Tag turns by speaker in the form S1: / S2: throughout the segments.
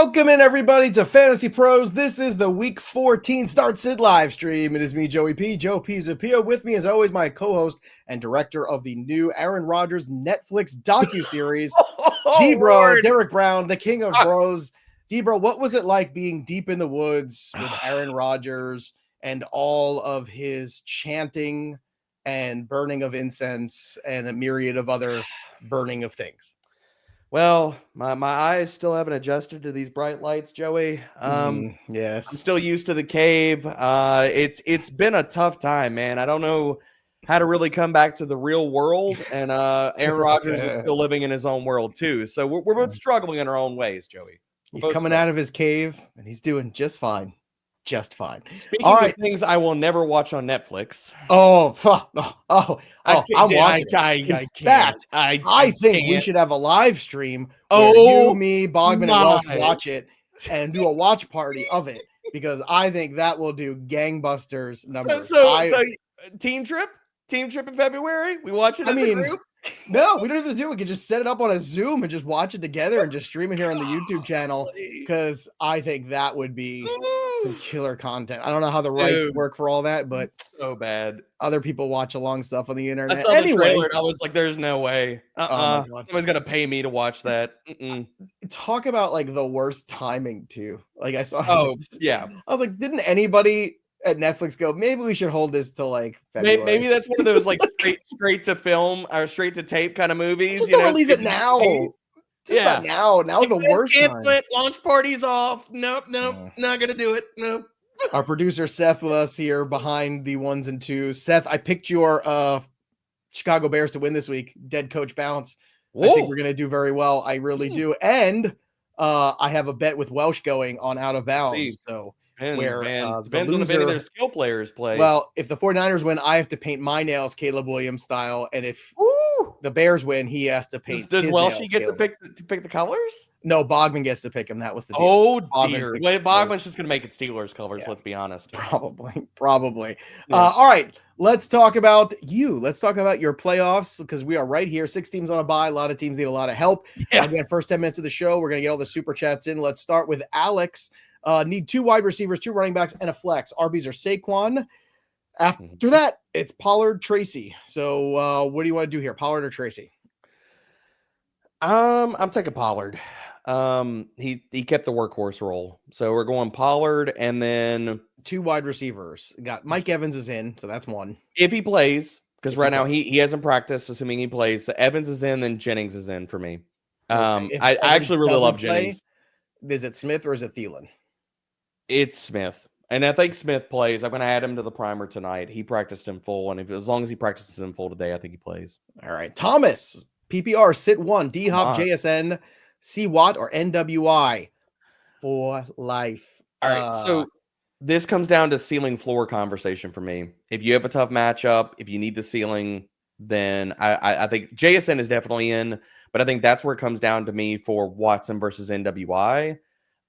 S1: Welcome in, everybody, to Fantasy Pros. This is the Week 14 Start Sit live stream. It is me, Joey P. Joe Pisapia. With me, as always, my co-host and director of the new Aaron Rodgers Netflix docuseries, D-Bro, Derek Brown, the king of bros. D-Bro, what was it like being deep in the woods with Aaron Rodgers and all of his chanting and burning of incense and a myriad of other burning of things?
S2: Well, my eyes still haven't adjusted to these bright lights, Joey.
S1: Yes.
S2: I'm still used to the cave. It's been a tough time, man. I don't know how to really come back to the real world, and Aaron Rodgers is still living in his own world too. So we're both struggling in our own ways, Joey.
S1: He's coming out of his cave, and he's doing just fine. Just fine.
S2: Speaking of things I will never watch on Netflix.
S1: I'm watching. I think we should have a live stream where you, me, Bogman, and Welsh watch it and do a watch party of it, because I think that will do gangbusters numbers.
S2: So team trip in February. We watch it as a group.
S1: No, we don't have to do it. We can just set it up on a Zoom and just watch it together and just stream it here on the YouTube channel, because I think that would be some killer content. I don't know how the rights work for all that, but
S2: so bad.
S1: Other people watch along stuff on the internet.
S2: I saw the trailer and I was like, there's no way. Someone's gonna pay me to watch that.
S1: Talk about like the worst timing too. Like I saw.
S2: Oh yeah.
S1: I was like, didn't anybody at Netflix go, maybe we should hold this till like February?
S2: Maybe that's one of those like straight to film or straight to tape kind of movies.
S1: Just don't release it now. Not now. Now's the worst time.
S2: Cancel it. Launch party's off. Nope. Not gonna do it. Nope.
S1: Our producer Seth with us here behind the ones and twos. Seth, I picked your Chicago Bears to win this week. Dead coach bounce. Whoa. I think we're gonna do very well. I really do. And I have a bet with Welsh going on out of bounds. So
S2: depends on if any of their skill players play.
S1: Well, if the 49ers win, I have to paint my nails Caleb Williams style, and if the Bears win, he has to paint.
S2: Does Welsh get to pick the colors?
S1: No, Bogman gets to pick him. That was the deal.
S2: Oh dear. Bogman's just gonna make it Steelers colors. Let's be honest.
S1: Probably. Yeah. All right. Let's talk about you. Let's talk about your playoffs, because we are right here. 6 teams on a bye. A lot of teams need a lot of help. Yeah. Again, first 10 minutes of the show, we're gonna get all the super chats in. Let's start with Alex. Need 2 wide receivers, 2 running backs, and a flex. RBs are Saquon. After that, it's Pollard, Tracy. So what do you want to do here, Pollard or Tracy?
S2: I'm taking Pollard. He kept the workhorse role. So we're going Pollard, and then
S1: 2 wide receivers. Got Mike Evans is in, so that's 1.
S2: If he plays, because right now he hasn't practiced, assuming he plays. So Evans is in, then Jennings is in for me. I actually really love Jennings.
S1: Is it Smith or is it Thielen?
S2: It's Smith. And I think Smith plays. I'm going to add him to the primer tonight. He practiced in full, and as long as he practices in full today, I think he plays.
S1: All right. Thomas, PPR, sit 1, D-Hop, JSN, C-Watt, or NWI for life.
S2: All right. So this comes down to ceiling floor conversation for me. If you have a tough matchup, if you need the ceiling, then I think JSN is definitely in, but I think that's where it comes down to me for Watson versus NWI.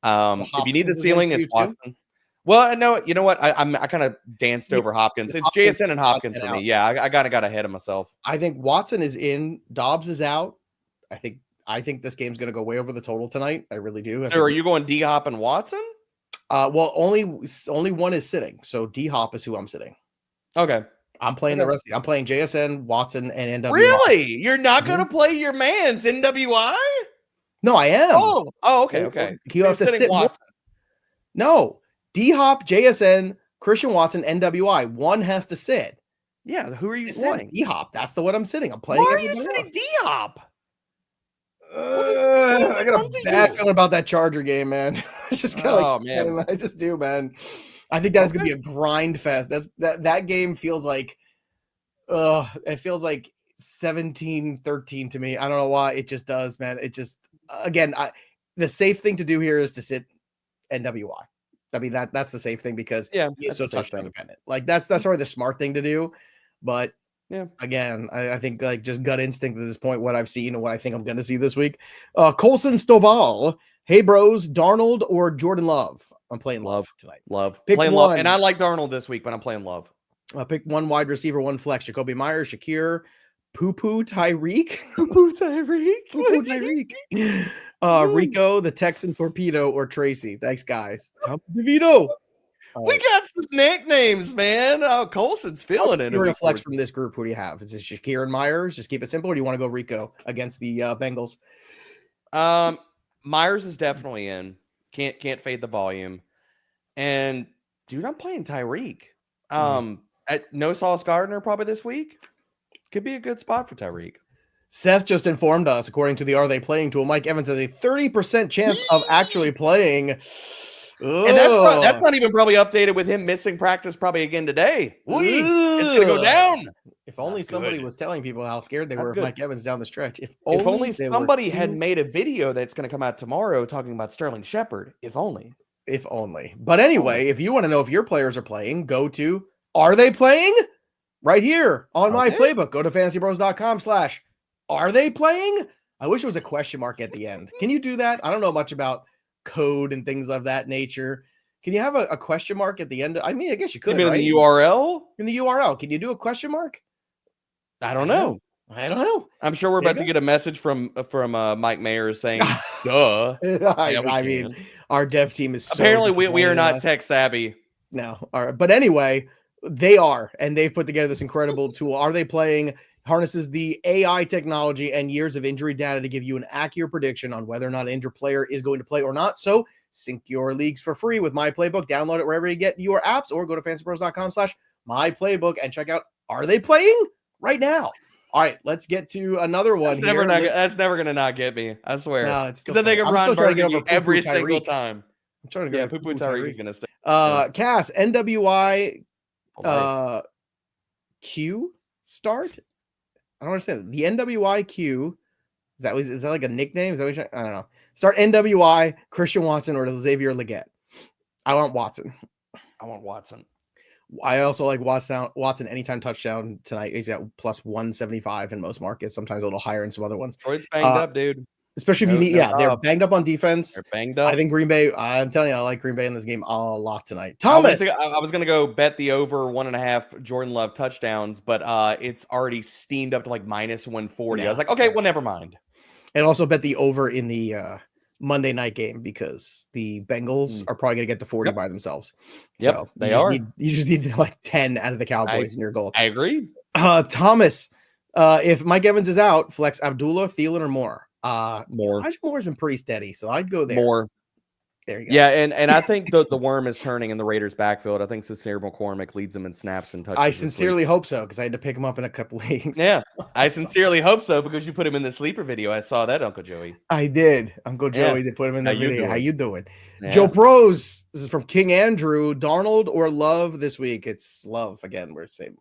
S2: If you need the ceiling, it's Watson. Well, no, you know what? I kind of danced over Hopkins. It's JSN and Hopkins for me. Yeah, I kind of got ahead of myself.
S1: I think Watson is in. Dobbs is out. I think this game's going to go way over the total tonight. I really do.
S2: So are you going D-Hop and Watson?
S1: Well, only one is sitting. So D-Hop is who I'm sitting.
S2: Okay.
S1: I'm playing the rest. I'm playing JSN, Watson, and NWI.
S2: Really? You're not going to play your man's NWI?
S1: No, I am.
S2: Oh, okay.
S1: You have to sit. No, D-Hop, JSN, Christian Watson, NWI. One has to sit.
S2: Yeah, who are you sitting?
S1: D-Hop. That's the one I'm sitting. I'm playing.
S2: Why are you sitting D-Hop?
S1: I got a bad feeling about that Charger game, man. It's just kind of man. I just do, man. I think that's gonna be a grind fest. That game feels like, it feels like 17-13 to me. I don't know why. It just does, man. It just. Again, the safe thing to do here is to sit NWI. I mean, that's the safe thing, because he's so touchdown dependent. Like that's probably the smart thing to do. But again, I think like just gut instinct at this point, what I've seen and what I think I'm going to see this week. Colson Stovall, hey bros, Darnold or Jordan Love? I'm playing Love tonight.
S2: Playing Love, and I like Darnold this week, but I'm playing Love.
S1: Pick 1 wide receiver, 1 flex. Jakobi Meyers, Shakir, Poo-poo Tyreek.
S2: Poo-poo Tyreek.
S1: Poo-poo Tyreek. Rico, the Texan Torpedo, or Tracy. Thanks, guys. Tom DeVito.
S2: We got some nicknames, man. Oh, Colson's feeling it.
S1: You're going to flex from this group. Who do you have? Is it Shakir and Meyers? Just keep it simple. Or do you want to go Rico against the Bengals?
S2: Meyers is definitely in. Can't fade the volume. And dude, I'm playing Tyreek. At no Sauce Gardner probably this week. Could be a good spot for Tyreek.
S1: Seth just informed us, according to the Are They Playing tool, Mike Evans has a 30% chance of actually playing.
S2: And that's not even probably updated with him missing practice probably again today. It's going to go down.
S1: If only somebody was telling people how scared they were of Mike Evans down the stretch. If
S2: only somebody had made a video that's going to come out tomorrow talking about Sterling Shepard. If only.
S1: If only. But anyway, if you want to know if your players are playing, go to Are They Playing? Right here on my playbook. Go to fantasypros.com/Are They Playing? I wish it was a question mark at the end. Can you do that? I don't know much about code and things of that nature. Can you have a question mark at the end? I mean, I guess you could.
S2: You mean in the URL?
S1: In the URL. Can you do a question mark?
S2: I don't know. I'm sure we're about to get a message from Mike Meyers saying, duh.
S1: I mean, our dev team is
S2: apparently we are not tech savvy.
S1: No. All right. But anyway, they are, and they've put together this incredible tool. Are They Playing? Harnesses the AI technology and years of injury data to give you an accurate prediction on whether or not an injured player is going to play or not. So sync your leagues for free with My Playbook. Download it wherever you get your apps, or go to fantasypros.com/myplaybook and check out Are They Playing right now. All right, let's get to another one.
S2: That's never going to not get me. I swear.
S1: No, it's
S2: because I think of Ron Burgundy every single
S1: Tyreek.
S2: time.
S1: I'm trying to go
S2: Poo-poo Tyreek is going to stay.
S1: Cass, NWI Q start? I don't understand. The NWIQ, is that like a nickname? Is that what I don't know. Start NWI, Christian Watson, or Xavier Legette. I want Watson. I also like Watson anytime touchdown tonight. He's at plus 175 in most markets, sometimes a little higher in some other ones.
S2: Detroit's banged up, dude.
S1: Especially if you need, they're banged up on defense.
S2: They're banged up.
S1: I think Green Bay, I'm telling you, I like Green Bay in this game a lot tonight. Thomas!
S2: I was going to go bet the over 1.5 Jordan Love touchdowns, but it's already steamed up to like minus 140. I was like, okay, well, never mind.
S1: And also bet the over in the Monday night game because the Bengals are probably going to get to 40 by themselves.
S2: Yep,
S1: so
S2: they are.
S1: You just need like 10 out of the Cowboys in your goal.
S2: I agree.
S1: Thomas, if Mike Evans is out, flex Abdullah, Thielen, or more.
S2: More.
S1: Moore's been pretty steady, so I'd go there.
S2: More.
S1: There you go.
S2: Yeah, and I think the worm is turning in the Raiders' backfield. I think Sincere McCormick leads them in snaps and touches.
S1: I sincerely hope so because I had to pick him up in a couple leagues.
S2: Yeah, I sincerely hope so because you put him in the sleeper video. I saw that, Uncle Joey.
S1: I did. Uncle Joey did put him in the video. How you doing?
S2: Yeah.
S1: Joe Pros. This is from King Andrew. Darnold or Love this week? It's Love again. We're saying.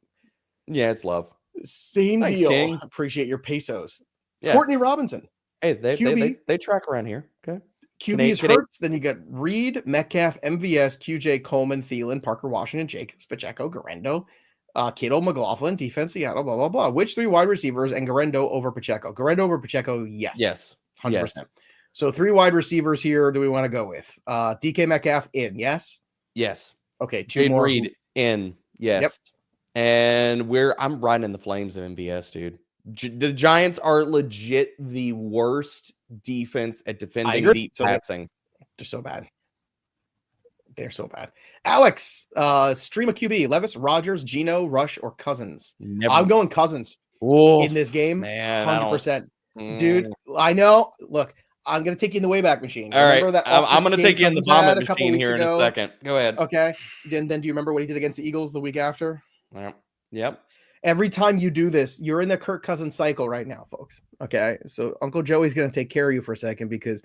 S2: Yeah, it's Love.
S1: Same
S2: Thanks,
S1: deal.
S2: King.
S1: Appreciate your pesos.
S2: Yeah.
S1: Courtney Robinson.
S2: Hey, they track around here. Okay.
S1: QB is Hurts. Then you got Reed, Metcalf, MVS, QJ, Coleman, Thielen, Parker, Washington, Jacobs, Pacheco, Garendo, Kittle, McLaughlin, defense, Seattle, blah, blah, blah. Which 3 wide receivers and Garendo over Pacheco? Garendo over Pacheco, yes.
S2: Yes.
S1: 100%.
S2: Yes.
S1: So 3 wide receivers here. Do we want to go with? DK Metcalf in, yes?
S2: Yes.
S1: Okay. 2
S2: Jaden
S1: more.
S2: Reed in, yes.
S1: Yep.
S2: And I'm riding in the flames of MVS, dude. The Giants are legit the worst defense at defending deep passing.
S1: They're so bad. They're so bad. Alex, stream a QB. Levis, Rogers, Geno, Rush, or Cousins?
S2: Never.
S1: I'm going Cousins in this game.
S2: Man,
S1: 100%. Dude, I know. Look, I'm going to take you in the Wayback Machine.
S2: All right. I'm going to take you in the vomit machine here in a second. Go ahead.
S1: Okay. Then do you remember what he did against the Eagles the week after?
S2: Yep.
S1: Every time you do this, you're in the Kirk Cousins cycle right now, folks. Okay. So Uncle Joey's going to take care of you for a second because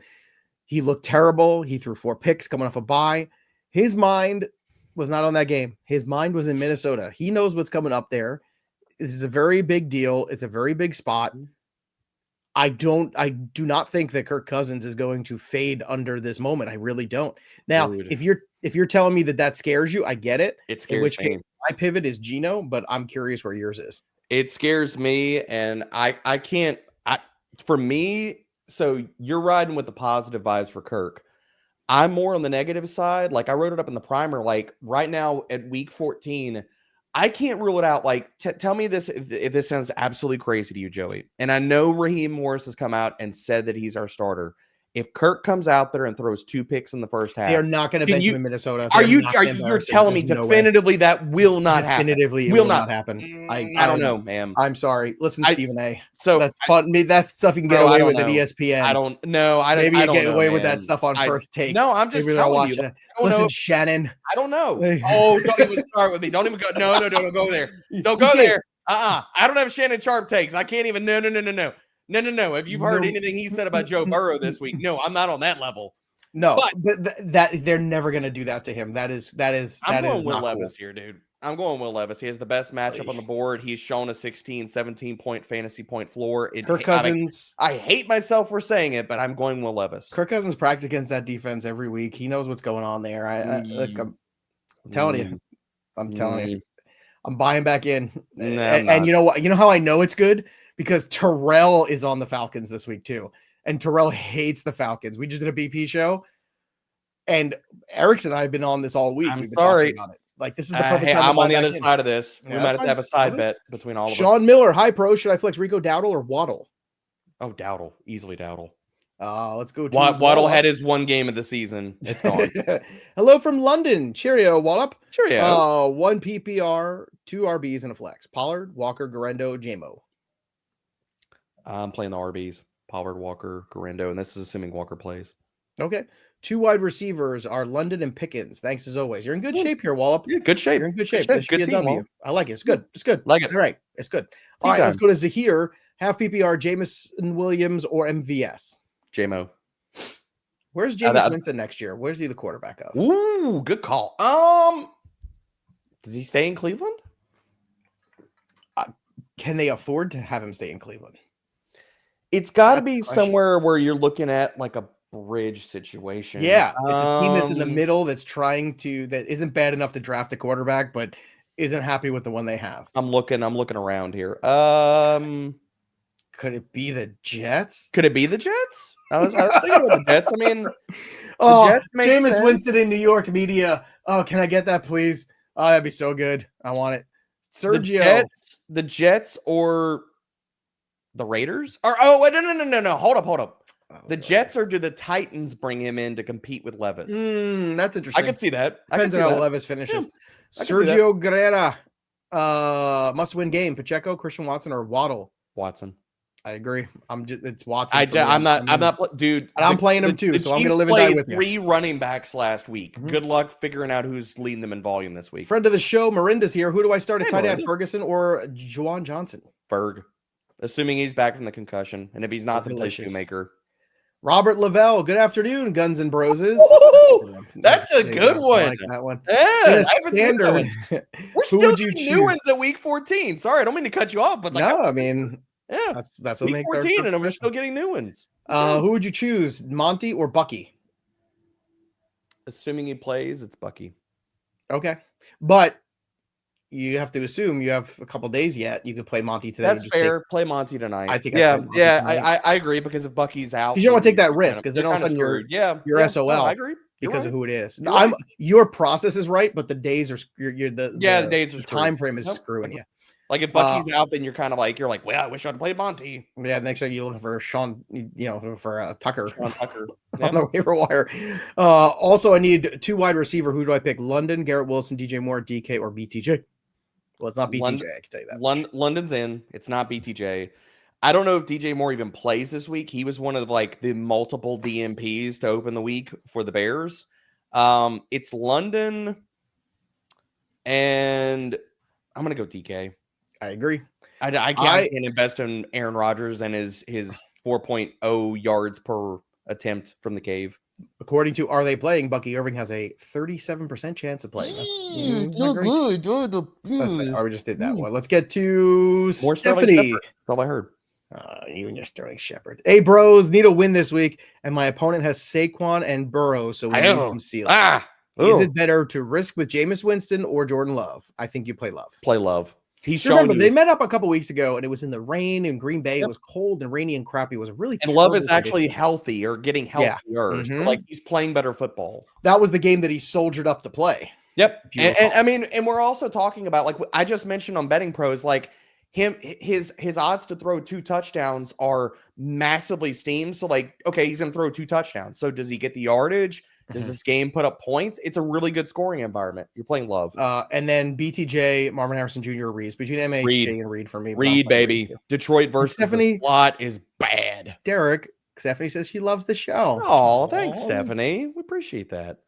S1: he looked terrible. He threw 4 picks coming off a bye. His mind was not on that game. His mind was in Minnesota. He knows what's coming up there. This is a very big deal. It's a very big spot. I do not think that Kirk Cousins is going to fade under this moment. I really don't. Now, if you're telling me that scares you, I get it.
S2: It scares me.
S1: My pivot is Geno, but I'm curious where yours is.
S2: It scares me, and I can't. For me, so you're riding with the positive vibes for Kirk. I'm more on the negative side. Like I wrote it up in the primer. Like right now at week 14, I can't rule it out. Like, tell me this if this sounds absolutely crazy to you, Joey. And I know Raheem Morris has come out and said that he's our starter. If Kirk comes out there and throws 2 picks in the first half,
S1: they are not going to bench him in Minnesota.
S2: You're telling me definitively that will not happen?
S1: Definitively, it will not happen.
S2: I don't know, ma'am.
S1: I'm sorry. Listen, Stephen A.
S2: So
S1: that's fun. That's stuff you can get away with at ESPN.
S2: I don't know.
S1: Maybe you get away with that stuff on First Take.
S2: No, I'm just telling you.
S1: Listen, Shannon.
S2: I don't know. Oh, don't even start with me. Don't even go. No, don't go there. Don't go there. I don't have Shannon Sharp takes. I can't even. No. If you've heard anything he said about Joe Burrow this week, no, I'm not on that level.
S1: No, but that they're never going to do that to him. That is.
S2: I'm going Will Levis here, dude. I'm going Will Levis. He has the best matchup on the board. He's shown a 16, 17 point fantasy point floor.
S1: Kirk Cousins.
S2: I hate myself for saying it, but I'm going Will Levis.
S1: Kirk Cousins practice against that defense every week. He knows what's going on there. I'm telling you. I'm telling you. I'm buying back in. And you know what? You know how I know it's good? Because Terrell is on the Falcons this week too. And Terrell hates the Falcons. We just did a BP show. And Erickson and I have been on this all week.
S2: I'm sorry
S1: about it. Like, this is the perfect time.
S2: I'm on the other side of this. Yeah, we might have to have a side bet between all of us.
S1: Sean Miller, hi pro. Should I flex Rico, Dowdle, or Waddle?
S2: Oh, Dowdle. Easily Dowdle.
S1: Let's go.
S2: Waddle had his 1 game of the season. It's gone.
S1: Hello from London. Cheerio, Wallop.
S2: Cheerio.
S1: 1 PPR, 2 RBs, and a flex. Pollard, Walker, Garendo, Jamo.
S2: I'm playing the RBs. Pollard, Walker, Garendo, and this is assuming Walker plays.
S1: Okay. 2 wide receivers are London and Pickens. Thanks as always. You're in good shape here, Wallop.
S2: Yeah, good shape.
S1: You're in good shape. This should be a W. I like it. It's good. It's good.
S2: Like it.
S1: All right. It's good. All right. Let's go to Zahir. Half PPR, Jameson Williams, or MVS.
S2: JMO.
S1: Where's Jameis Winston next year? Where's he the quarterback of?
S2: Ooh, good call. Does he stay in Cleveland?
S1: Can they afford to have him stay in Cleveland?
S2: It's got to be somewhere where you're looking at like a bridge situation.
S1: Yeah, it's a team that's in the middle that isn't bad enough to draft a quarterback, but isn't happy with the one they have.
S2: I'm looking around here.
S1: Could it be the Jets?
S2: Could it be the Jets? I was thinking about the Jets. I mean,
S1: Jameis Winston in New York media. Oh, can I get that, please? Oh, that'd be so good. I want it. Sergio.
S2: The Jets or the Raiders? No. Hold up. The Jets, or do the Titans bring him in to compete with Levis?
S1: That's interesting.
S2: I could see that.
S1: Depends on how Levis finishes. Yeah, Sergio Guerrera, must-win game. Pacheco, Christian Watson, or Waddle?
S2: Watson.
S1: I agree. It's Watson.
S2: I'm not, dude.
S1: And I'm playing him too, so I'm going to live and die with you.
S2: 3 running backs last week. Mm-hmm. Good luck figuring out who's leading them in volume this week.
S1: Friend of the show, Miranda's here. Who do I start at tight end, Ferguson or Juwan Johnson?
S2: Ferg. Assuming he's back from the concussion. And if he's not, then play Shoemaker.
S1: Robert Lavelle, good afternoon, Guns and Broses.
S2: That's a good one.
S1: I like that one.
S2: Yeah, I haven't seen that one. We're still getting new ones at week 14. Sorry, I don't mean to cut you off, but
S1: no, I mean,
S2: yeah,
S1: that's what
S2: week
S1: makes
S2: 14, and we're still getting new ones.
S1: Who would you choose, Monty or Bucky?
S2: Assuming he plays, it's Bucky.
S1: Okay, but you have to assume you have a couple days yet. You could play Monty today.
S2: That's fair. Play Monty tonight.
S1: I think.
S2: I agree, because if Bucky's out,
S1: because you don't want to take that risk, because then all of a sudden you're SOL.
S2: No, I agree.
S1: Because of who it is. Your process is right, but the days are the days are time frame is screwing you.
S2: Like if Bucky's out, then you're like, well, I wish I'd played Monty.
S1: Yeah, next thing you're looking for Sean, for Tucker.
S2: Sean Tucker
S1: on the waiver wire. Also, I need 2 wide receiver. Who do I pick? London, Garrett Wilson, DJ Moore, DK, or BTJ? Well, it's not BTJ. I can tell you that.
S2: London's in. It's not BTJ. I don't know if DJ Moore even plays this week. He was one of the multiple DMPs to open the week for the Bears. It's London, and I'm gonna go DK.
S1: I agree.
S2: I can't invest in Aaron Rodgers and his 4.0 yards per attempt from the cave.
S1: According to Are They Playing, Bucky Irving has a 37% chance of playing.
S2: No good.
S1: We just did that one. Let's get to more Stephanie.
S2: That's all I heard.
S1: Even your Sterling Shepard. Hey, bros, need a win this week, and my opponent has Saquon and Burrow, so we need some ceiling. Is it better to risk with Jameis Winston or Jordan Love? I think you play Love.
S2: Play Love.
S1: They met up a couple weeks ago, and it was in the rain in Green Bay. Yep. It was cold and rainy and crappy. It was really
S2: and Love is actually healthy or getting healthier.
S1: Yeah.
S2: Mm-hmm. So he's playing better football.
S1: That was the game that he soldiered up to play.
S2: Yep. And I mean, and we're also talking about, like I just mentioned on Betting Pros, like his odds to throw 2 touchdowns are massively steamed. So like, okay, he's going to throw 2 touchdowns. So does he get the yardage? Does this game put up points? It's a really good scoring environment. You're playing Love.
S1: And then BTJ, Marvin Harrison Jr., Reed. Between MHJ and Reed for me.
S2: Reed, baby. Reed. Detroit versus Stephanie, the slot is bad.
S1: Derek, Stephanie says she loves the show.
S2: Oh, thanks, Stephanie. We appreciate that.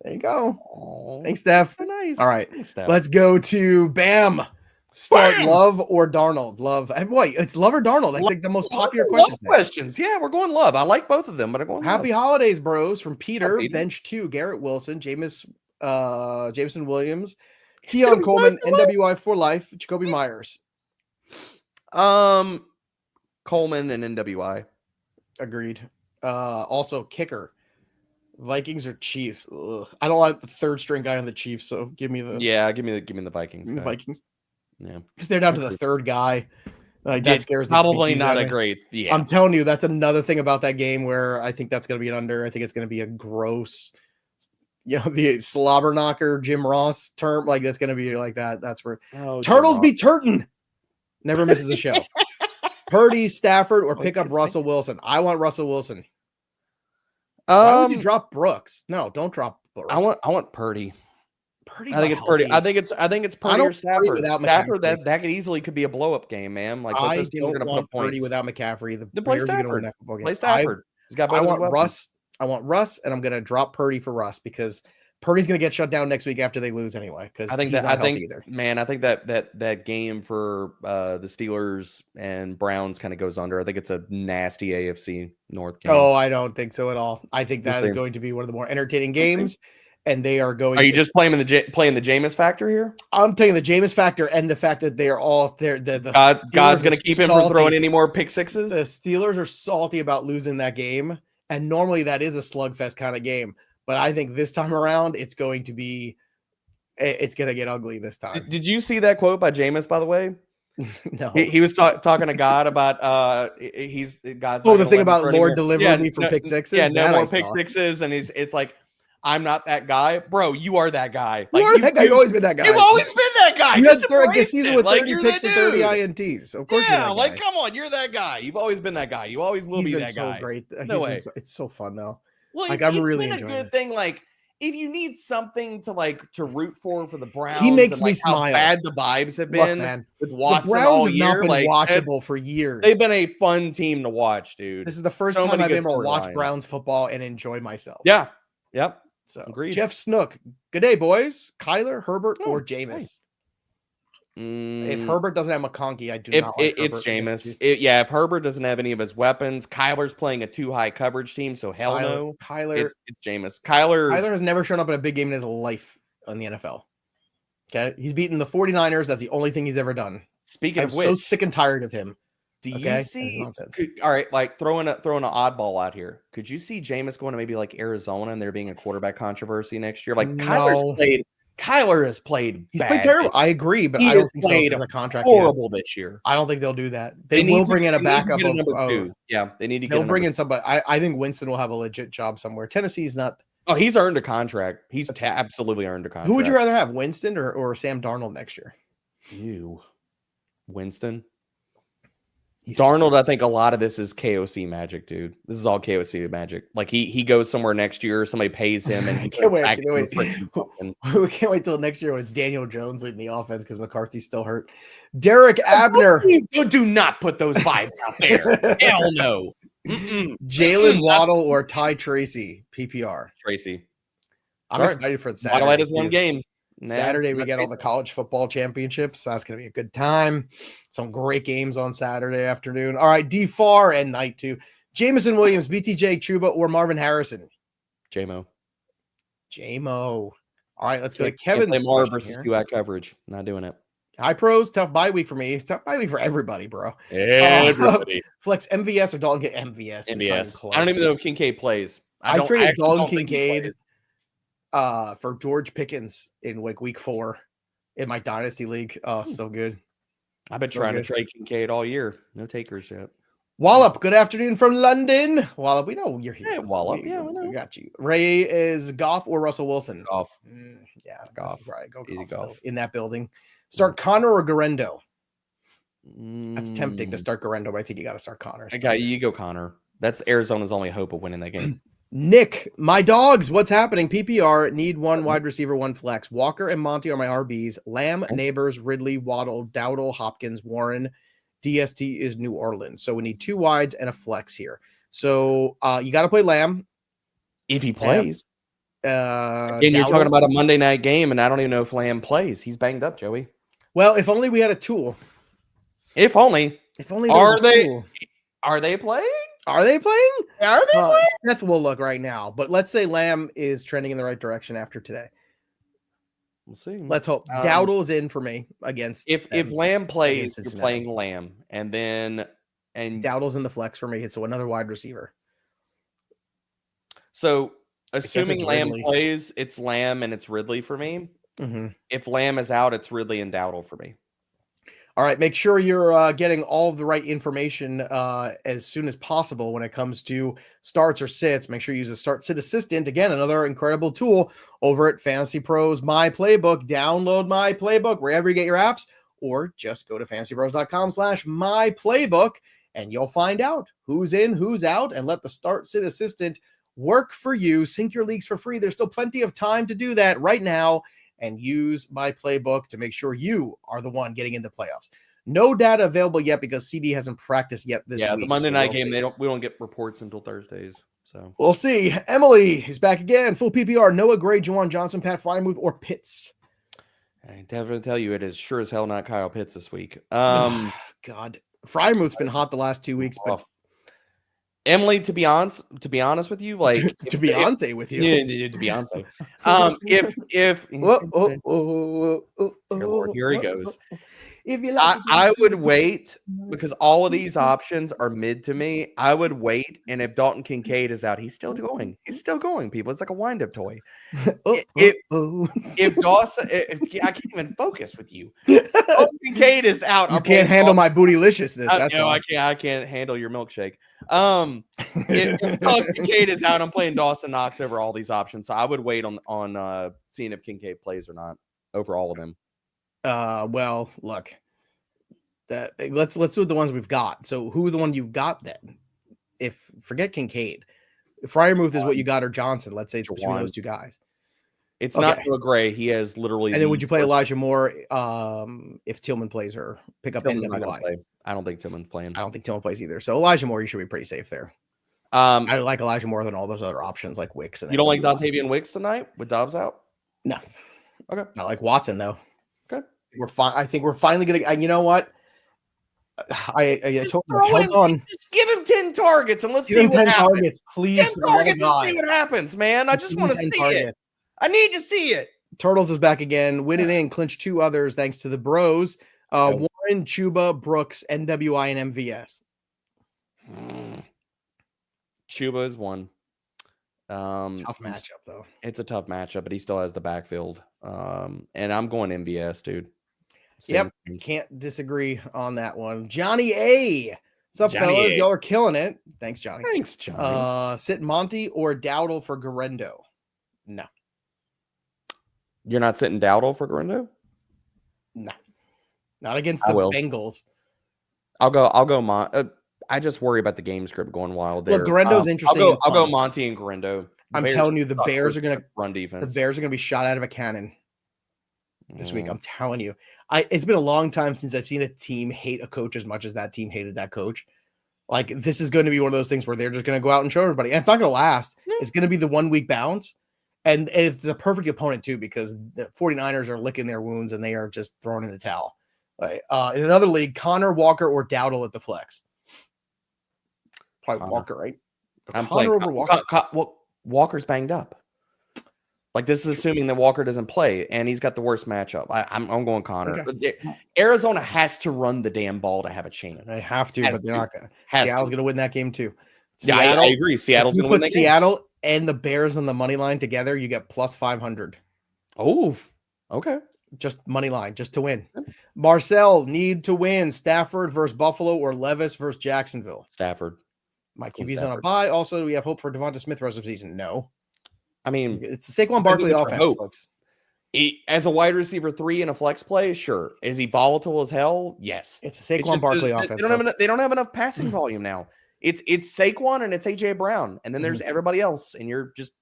S1: There you go.
S2: Oh,
S1: thanks, Steph.
S2: So nice.
S1: All right.
S2: Thanks, Steph.
S1: Let's go to Bam. Start Love or Darnold? Love. Wait, it's Love or Darnold. I think the most popular
S2: questions. Yeah, we're going Love. I like both of them, but I'm going
S1: Happy Holidays, bros, from Peter. Bench 2, Garrett Wilson, Jameson Williams, Keon Coleman, NWI for life, Jakobi Meyers.
S2: Coleman and NWI.
S1: Agreed. Also kicker. Vikings or Chiefs? Ugh. I don't like the third string guy on the Chiefs, so give me the
S2: Vikings.
S1: The Vikings.
S2: Yeah,
S1: because they're down to the third guy. Like that scares
S2: probably not a great. Yeah,
S1: I'm telling you, that's another thing about that game where I think that's going to be an under. I think it's going to be a gross, the slobber knocker Jim Ross term. Like that's going to be like that. That's where Turtles be Turton. Never misses a show. Purdy, Stafford, or pick up Russell Wilson. I want Russell Wilson. Why would you drop Brooks? No, don't drop Brooks.
S2: I want Purdy.
S1: Purdy's
S2: I think it's Purdy. I think it's Purdy or Stafford.
S1: Without
S2: Stafford, that could easily be a blow up game, man. Like
S1: I don't want Purdy without McCaffrey.
S2: Then play Stafford. Play Stafford.
S1: He's got I want Russ. I want Russ, and I'm going to drop Purdy for Russ because Purdy's going to get shut down next week after they lose anyway. Because I think
S2: that game for the Steelers and Browns kind of goes under. I think it's a nasty AFC North game.
S1: Oh, I don't think so at all. I think that is going to be one of the more entertaining games. And they are going.
S2: Are you just playing the Jameis factor here?
S1: I'm taking the Jameis factor and the fact that they are all there.
S2: God's going to keep him from throwing any more pick sixes.
S1: The Steelers are salty about losing that game, and normally that is a slugfest kind of game. But I think this time around, it's going to get ugly this time.
S2: Did you see that quote by Jameis? By the way,
S1: no.
S2: He was talking to God about God's.
S1: Oh, the thing about Lord delivering me from pick sixes.
S2: Yeah, no more pick sixes, and it's like. I'm not that guy, bro. You are that guy.
S1: You are that guy. You've always been that guy.
S2: You've always been that guy.
S1: You had a season with 30 picks and 30 INTs. Of course,
S2: yeah. Like, come on, you're that guy. You've always been that guy. You always will be that guy.
S1: Great.
S2: No way.
S1: It's so fun though.
S2: Well, like, I'm really enjoying a good thing. Like, if you need something to root for the Browns,
S1: he makes me smile.
S2: How bad the vibes have been with Watson all year.
S1: Not been watchable for years.
S2: They've been a fun team to watch, dude.
S1: This is the first time I've been able to watch Browns football and enjoy myself.
S2: Yeah. Yep.
S1: So
S2: agreed.
S1: Jeff Snook. Good day, boys. Kyler, Herbert, or Jameis? If Herbert doesn't have McConkey, I do not like
S2: It's Jameis. If Herbert doesn't have any of his weapons, Kyler's playing a too high coverage team, so hell no.
S1: Kyler,
S2: it's Jameis. Kyler
S1: has never shown up in a big game in his life in the NFL. Okay, he's beaten the 49ers. That's the only thing he's ever done.
S2: Speaking of which,
S1: so sick and tired of him.
S2: Do you see? All right, like throwing an oddball out here. Could you see Jameis going to maybe like Arizona and there being a quarterback controversy next year? Like Kyler has played.
S1: He's played terrible. I agree, but I don't think played a contract
S2: horrible this year.
S1: I don't think they'll do that. They will bring in a backup of
S2: number 2. Yeah, they need to.
S1: They'll bring in somebody. I think Winston will have a legit job somewhere. Tennessee's not.
S2: Oh, he's earned a contract. He's absolutely earned a contract.
S1: Who would you rather have, Winston or Sam Darnold next year?
S2: Winston. Darnold, I think a lot of this is KOC magic, dude. This is all KOC magic. Like he goes somewhere next year, somebody pays him, and he
S1: can't wait. We can't wait till next year when it's Daniel Jones leading the offense because McCarthy's still hurt. Derek Abner,
S2: do not put those vibes out there. Hell no.
S1: Jaylen, Waddle, or Tracy, PPR.
S2: Tracy.
S1: I'm excited for the Saturday.
S2: Waddle had one game.
S1: Saturday, we get all the college football championships. That's going to be a good time. Some great games on Saturday afternoon. All right, D-Far and night 2. Jameson Williams, BTJ, Chuba, or Marvin Harrison?
S2: J-Mo.
S1: All right, let's go to Kevin's
S2: more versus QI coverage. Not doing it.
S1: High pros, tough bye week for me. It's tough bye week for everybody, bro.
S2: Everybody.
S1: Flex MVS or Dalton MVS.
S2: MVS. I don't even know if Kincaid plays.
S1: I traded Dalton Kincaid for George Pickens in week 4 in my dynasty league. Oh, so good.
S2: I've been trying to trade Kincaid all year. No takers yet.
S1: Wallop, good afternoon from London. Wallop, we know you're here.
S2: Hey, Wallop, yeah, we know.
S1: We got you. Ray is Goff or Russell Wilson?
S2: Goff.
S1: Yeah,
S2: Goff.
S1: Right. Go
S2: Easy
S1: Goff. In that building. Start Connor or Garendo? That's tempting to
S2: Mm.
S1: start Garendo, but I think you got to start Connor.
S2: Okay, you go Connor. That's Arizona's only hope of winning that game.
S1: Nick, my dogs, what's happening? PPR need one wide receiver, one flex. Walker and Monty are my RBs. Lamb, Neighbors, Ridley, Waddle, Dowdle, Hopkins, Warren. DST is New Orleans. So we need two wides and a flex here. So you got to play Lamb.
S2: If he plays.
S1: And
S2: you're talking about a Monday night game, and I don't even know if Lamb plays. He's banged up, Joey.
S1: Well, if only we had a tool.
S2: If only. Are they playing?
S1: Are they playing? Seth will look right now, but let's say Lamb is trending in the right direction after today.
S2: We'll see.
S1: Let's hope. Dowdle is in for me against.
S2: If Lamb plays, you're playing Lamb, and
S1: Dowdle's in the flex for me. So another wide receiver.
S2: So assuming Lamb plays, it's Lamb and it's Ridley for me.
S1: Mm-hmm.
S2: If Lamb is out, it's Ridley and Dowdle for me.
S1: All right, make sure you're getting all of the right information as soon as possible when it comes to starts or sits. Make sure you use a start sit assistant. Again, another incredible tool over at FantasyPros My Playbook. Download My Playbook wherever you get your apps, or just go to fantasypros.com/myplaybook and you'll find out who's in, who's out, and let the start sit assistant work for you. Sync your leagues for free. There's still plenty of time to do that right now. And use My Playbook to make sure you are the one getting into playoffs. No data available yet because CD hasn't practiced yet this week.
S2: Yeah, the Monday night game, we don't get reports until Thursdays. So
S1: we'll see. Emily is back again. Full PPR. Noah Gray, Juwan Johnson, Pat Frymouth, or Pitts.
S2: I definitely tell you, it is sure as hell not Kyle Pitts this week.
S1: God, Frymouth's been hot the last 2 weeks, but
S2: Emily, to be honest with you, like
S1: to Beyonce with you,
S2: to Beyonce. Lord, here he goes.
S1: If you like,
S2: I would wait because all of these options are mid to me. I would wait, and if Dalton Kincaid is out, he's still going. He's still going. People, it's like a wind-up toy. If Dawson, I can't even focus with you. Dalton Kincaid is out.
S1: You can't handle my bootylicious.
S2: I can't handle your milkshake. If Dalton Kincaid is out, I'm playing Dawson Knox over all these options. So I would wait on seeing if Kincaid plays or not over all of them.
S1: Well, look, let's do the ones we've got. So who are the ones you've got then? If forget Kincaid, if Frymouth is what you got, or Johnson, let's say it's between those two guys.
S2: It's not Noah Gray. He has literally.
S1: And then would you play Elijah Moore if Tillman plays, or pick up NWI?
S2: I don't think Tillman's playing.
S1: I don't think Tillman plays either. So Elijah Moore, you should be pretty safe there. I like Elijah more than all those other options like Wicks. And
S2: you don't like Dontavian Wicks tonight with Dobbs out?
S1: No.
S2: Okay.
S1: Not like Watson though.
S2: Okay.
S1: We're fine. I think we're finally gonna. You know what? I told you. Hold on.
S2: Just give him 10 targets and let's see what happens.
S1: Targets, please.
S2: 10 targets and see what happens, man. I just want to see it. I need to see it.
S1: Turtles is back again. Win it in. Clinch 2 others thanks to the bros. Warren, Chuba, Brooks, NWI, and MVS.
S2: Chuba is one.
S1: Tough matchup though.
S2: It's a tough matchup, but he still has the backfield. And I'm going MVS, dude.
S1: Yep, can't disagree on that one. Johnny A. What's up, fellas? Y'all are killing it. Thanks, Johnny.
S2: Thanks, Johnny.
S1: Sit Monty or Dowdle for Garendo? No.
S2: You're not sitting Dowdle for Garendo?
S1: No. Not against the Bengals.
S2: I'll go I just worry about the game script going wild there.
S1: Look, Garendo's interesting.
S2: I'll go Monty and Garendo.
S1: I'm telling you, the Bears are going to
S2: run defense.
S1: The Bears are going to be shot out of a cannon this week. I'm telling you. It's been a long time since I've seen a team hate a coach as much as that team hated that coach. Like, this is going to be one of those things where they're just going to go out and show everybody. And it's not going to last. Yeah. It's going to be the 1 week bounce. And it's the perfect opponent, too, because the 49ers are licking their wounds and they are just throwing in the towel. In another league, Connor, Walker, or Dowdle at the flex. Probably Walker, right?
S2: I'm playing over Walker. Walker's banged up. Like, this is assuming that Walker doesn't play, and he's got the worst matchup. I'm going Connor. Okay. Arizona has to run the damn ball to have a chance.
S1: They have to, but they're not going to. Seattle's going to win that game, too.
S2: Yeah, I agree. Seattle's going to win that game.
S1: Seattle and the Bears on the money line together, you get plus 500.
S2: Oh, okay.
S1: Just money line, just to win. Marcel, need to win. Stafford versus Buffalo or Levis versus Jacksonville?
S2: Stafford.
S1: My QB's on a bye. Also, do we have hope for Devonta Smith rest of the season? No.
S2: I mean,
S1: it's the Saquon Barkley offense, folks.
S2: As a wide receiver 3 in a flex play, sure. Is he volatile as hell? Yes.
S1: It's a Saquon Barkley offense.
S2: They don't have enough passing volume now. It's Saquon and it's AJ Brown, and then there's everybody else, and you're just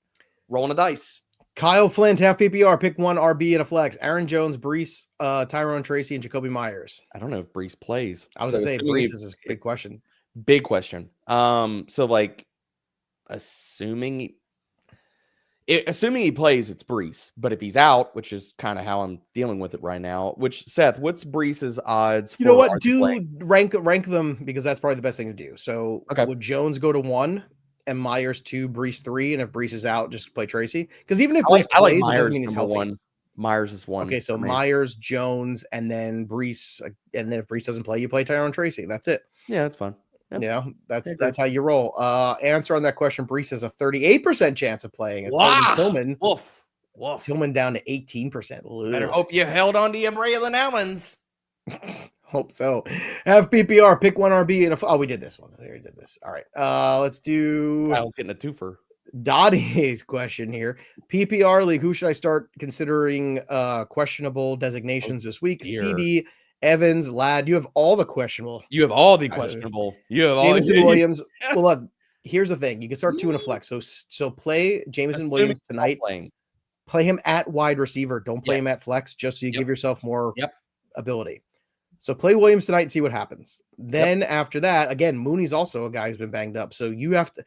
S2: rolling the dice.
S1: Kyle Flint, half PPR, pick 1 RB in a flex. Aaron Jones, Brees, Tyrone, Tracy, and Jakobi Meyers.
S2: I don't know if Brees plays.
S1: I was gonna say Brees is a big question.
S2: Big question. So like, assuming he plays, it's Brees. But if he's out, which is kind of how I'm dealing with it right now. Which Seth, what's Brees's odds?
S1: You know what? Do rank them because that's probably the best thing to do. So would Jones go to 1 and Meyers 2, Brees 3, and if Brees is out, just play Tracy? Because even if Brees plays, it doesn't mean he's healthy.
S2: 1. Myers is 1.
S1: Okay, so Meyers, Jones, and then Brees, and then if Brees doesn't play, you play Tyrone Tracy. That's it.
S2: Yeah, that's fine. Yep.
S1: You know, that's how you roll. Answer on that question: Brees has a 38% chance of playing. Tillman.
S2: Woof.
S1: Tillman down to 18%.
S2: Better hope you held on to your Braylon Allens.
S1: Hope so. Have PPR, pick 1 RB and we did this one. We already did this. All right. Let's do.
S2: I was getting a twofer.
S1: Dottie's question here. PPR league. Who should I start considering questionable designations this week? CD, Evans, Ladd. You have all the questionable.
S2: You have all the questionable. You have all
S1: Jameson Williams. Well, look, here's the thing. You can start 2 in a flex. So play Jameson Williams tonight. Play him at wide receiver. Don't play him at flex just so you give yourself more ability. So play Williams tonight and see what happens. Then after that, again, Mooney's also a guy who's been banged up. So you have to,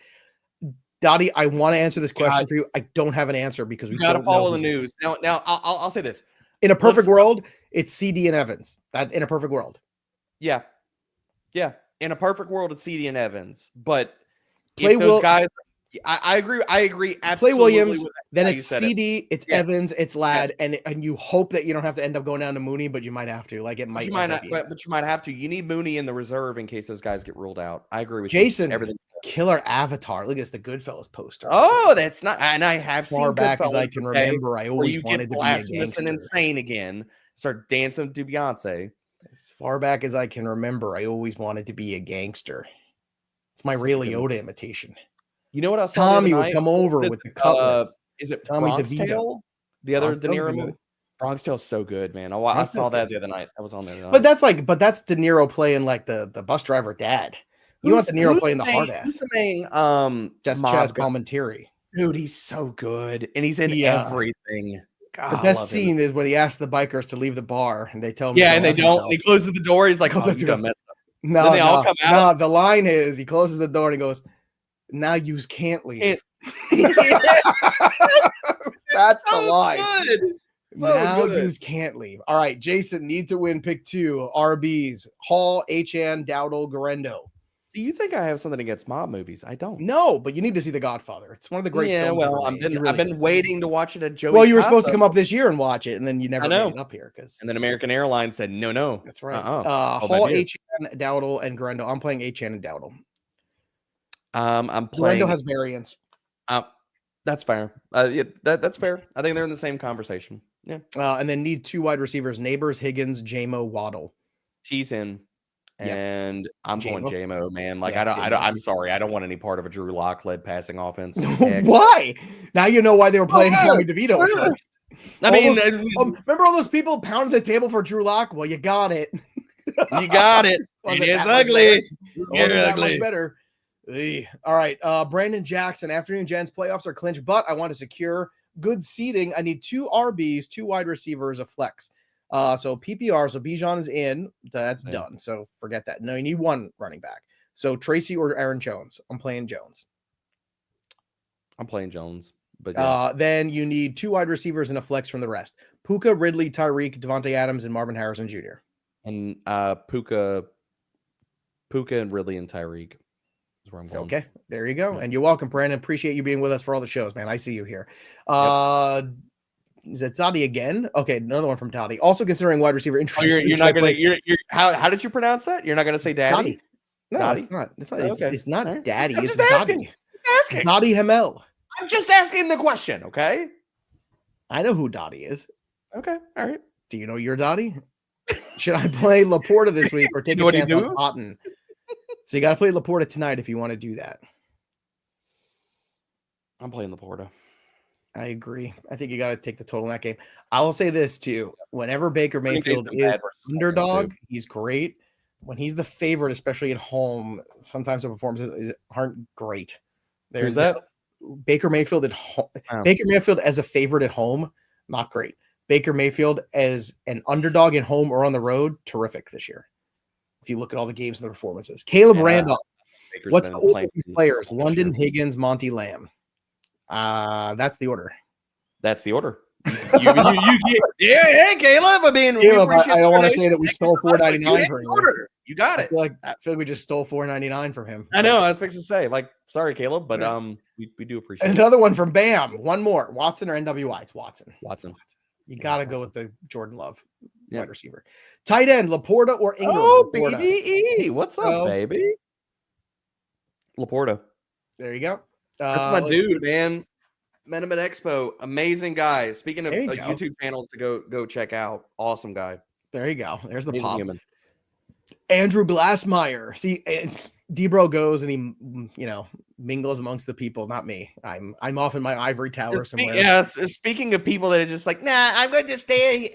S1: Dottie, I want to answer this question for you. I don't have an answer because we got to
S2: follow the news. Now I'll say this.
S1: In a perfect world, it's CD and Evans. In a perfect world.
S2: Yeah. In a perfect world, it's CD and Evans. But play those guys. I agree. Absolutely.
S1: Play Williams, then it's CD, it's Evans, it's Ladd, and you hope that you don't have to end up going down to Mooney, but you might have to. Like it might.
S2: You might not, but you might have to. You need Mooney in the reserve in case those guys get ruled out. I agree with
S1: Jason.
S2: You. Everything.
S1: Killer avatar. Look at this, the Goodfellas poster.
S2: Oh, that's not. And I have
S1: far
S2: seen
S1: back
S2: Goodfellas,
S1: as I can remember. I always wanted to be a gangster.
S2: And insane again. Start dancing to Beyonce.
S1: As far back as I can remember, I always wanted to be a gangster. It's my Ray Liotta imitation.
S2: You know what else?
S1: Tommy would come over with the cutlets.
S2: Is it
S1: Tommy
S2: Bronx
S1: DeVito?
S2: Tale? The other De Niro movie. Bronx Tale's so good, man. I saw that the other night. I was on there.
S1: But that's De Niro playing like the bus driver dad. You want De Niro playing the hard ass. Just Chaz Palminteri.
S2: Dude, he's so good, and he's in everything. God,
S1: the best scene is when he asks the bikers to leave the bar, and they tell him.
S2: Yeah, and they don't. And he closes the door. He's like, "Oh, you done messed up."
S1: No, then they all come out. No, the line is he closes the door and he goes, "Now you can't leave." That's the line. Now you can't leave. All right, Jason, need to win. Pick 2 RBs: Hall, HN, Dowdle, Garendo.
S2: So you think I have something against mob movies? I don't.
S1: No, but you need to see The Godfather. It's one of the great films.
S2: Well, I've been waiting to watch it at Joey's.
S1: Well, you were supposed to come up this year and watch it, and then you never made it up here.
S2: And then American Airlines said, no.
S1: That's right. Hall, HN, Dowdle, and Garendo. I'm playing HN and Dowdle.
S2: I'm playing.
S1: Garendo has variants.
S2: That's fair. That's fair. I think they're in the same conversation. Yeah.
S1: And then need 2 wide receivers: Neighbors, Higgins, Jamo, Waddle.
S2: T's in. And I'm going JMO, man. Like I'm sorry, I don't want any part of a Drew Lock led passing offense.
S1: Why? Now you know why they were playing Tommy DeVito first.
S2: I mean,
S1: remember all those people pounding the table for Drew Lock? Well, you got it.
S2: You got it. It is ugly.
S1: That much better. All right, Brandon Jackson. Afternoon Gents playoffs are clinched, but I want to secure good seating. I need 2 RBs, 2 wide receivers, a flex. So PPR, so Bijan is in. That's done. So forget that. No, you need 1 running back. So Tracy or Aaron Jones. I'm playing Jones. But then you need 2 wide receivers and a flex from the rest. Puka, Ridley, Tyreek, Devontae Adams, and Marvin Harrison Jr.
S2: And Puka and Ridley and Tyreek is where I'm going.
S1: Okay, there you go. And you're welcome, Brandon. Appreciate you being with us for all the shows, man. I see you here. Is it Toddy again? Okay, another one from Toddy. Also considering wide receiver interest.
S2: You're not gonna. How did you pronounce that? You're not gonna say Daddy?
S1: Dottie. No, Dottie? It's not. It's not. It's not right. Daddy.
S2: I'm
S1: it's
S2: just asking.
S1: Dottie. Dottie Hamel.
S2: I'm just asking the question. Okay.
S1: I know who Dottie is.
S2: Okay. All right.
S1: Do you know your Dottie? Should I play Laporta this week or take a chance on Cotton? So you got to play Laporta tonight if you want to do that.
S2: I'm playing Laporta.
S1: I agree. I think you got to take the total in that game. I will say this too. Whenever Baker Mayfield is underdog, he's great. When he's the favorite, especially at home, sometimes the performances aren't great.
S2: Who's that?
S1: Baker Mayfield at home. Oh. Baker Mayfield as a favorite at home, not great. Baker Mayfield as an underdog at home or on the road, terrific this year. If you look at all the games and the performances. Caleb Randolph. What's the order of these players? London, Higgins, Monty Lamb. That's the order.
S2: That's the order. Hey, Caleb. I mean,
S1: Caleb, I don't want to say that we stole $4.99 from him.
S2: You got it.
S1: I feel like we just stole $4.99 from him.
S2: I know. I was fixing to say, like, sorry, Caleb, but we do appreciate
S1: it. Another one from Bam. One more. Watson or NWI? It's Watson.
S2: Watson.
S1: You got to go with the Jordan Love wide receiver. Tight end, Laporta or Ingram?
S2: Oh, BDE. What's up, baby? Laporta.
S1: There you go.
S2: That's my dude, man. Met him at Expo. Amazing guy. Speaking of YouTube channels to go check out. Awesome guy.
S1: There you go. There's the pop. Human. Andrew Glassmeyer. See, Debro goes and he, mingles amongst the people. Not me. I'm off in my ivory tower somewhere.
S2: Yes. Speaking of people that are just like, nah, I'm going to stay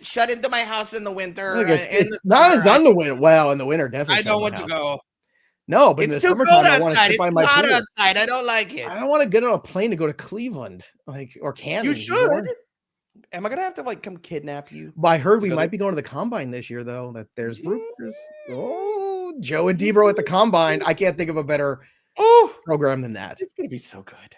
S2: shut into my house in the winter.
S1: Look, it's not as done the winter. Well, in the winter, definitely.
S2: I don't want to go.
S1: No, but in the summertime, I want to sit by my pool.
S2: It's hot outside. I don't like it.
S1: I don't want to get on a plane to go to Cleveland, or Kansas.
S2: You should. Am I gonna have to come kidnap you?
S1: But I heard we might be going to the combine this year, though. That there's Joe and Debro at the combine. I can't think of a better program than that.
S2: It's gonna be so good.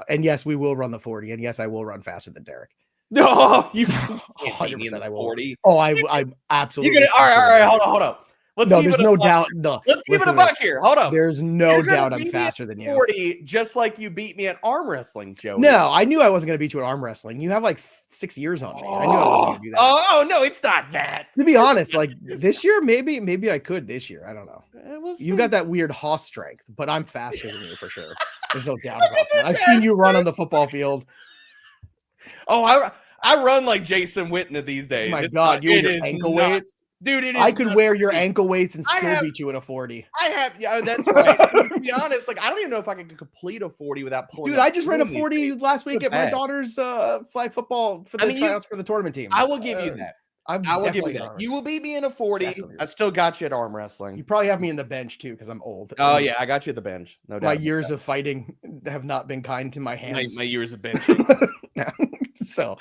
S1: And yes, we will run the 40, and yes, I will run faster than Derek.
S2: No, you
S1: 100%. I will.
S2: 40.
S1: Oh, I absolutely.
S2: All right. Hold up.
S1: There's no doubt. No,
S2: let's give it a buck here. Hold up.
S1: There's no doubt I'm faster than you.
S2: 40, just like you beat me at arm wrestling, Joey.
S1: No, I knew I wasn't going to beat you at arm wrestling. You have 6 years on me. I knew I wasn't going to do that.
S2: Oh, no, it's not that.
S1: To be honest, this year, maybe I could this year. I don't know. You got that weird hoss strength, but I'm faster than you for sure. There's no doubt about that. I've seen you run on the football field.
S2: Oh, I run like Jason Witten these days.
S1: Oh my God, you and your ankle weights.
S2: Dude,
S1: I could wear your ankle weights and still beat you in a 40.
S2: That's right. To be honest, I don't even know if I could complete a 40 without pulling.
S1: Dude, I just ran a 40 last week at my daughter's flag football for the tryouts for the tournament team.
S2: I will give you that. I will give you that. You will beat me in a 40. Definitely. I still got you at arm wrestling.
S1: You probably have me in the bench too because I'm old.
S2: Oh yeah, I got you at the bench. No doubt.
S1: My years of fighting have not been kind to my hands.
S2: My years of benching.
S1: So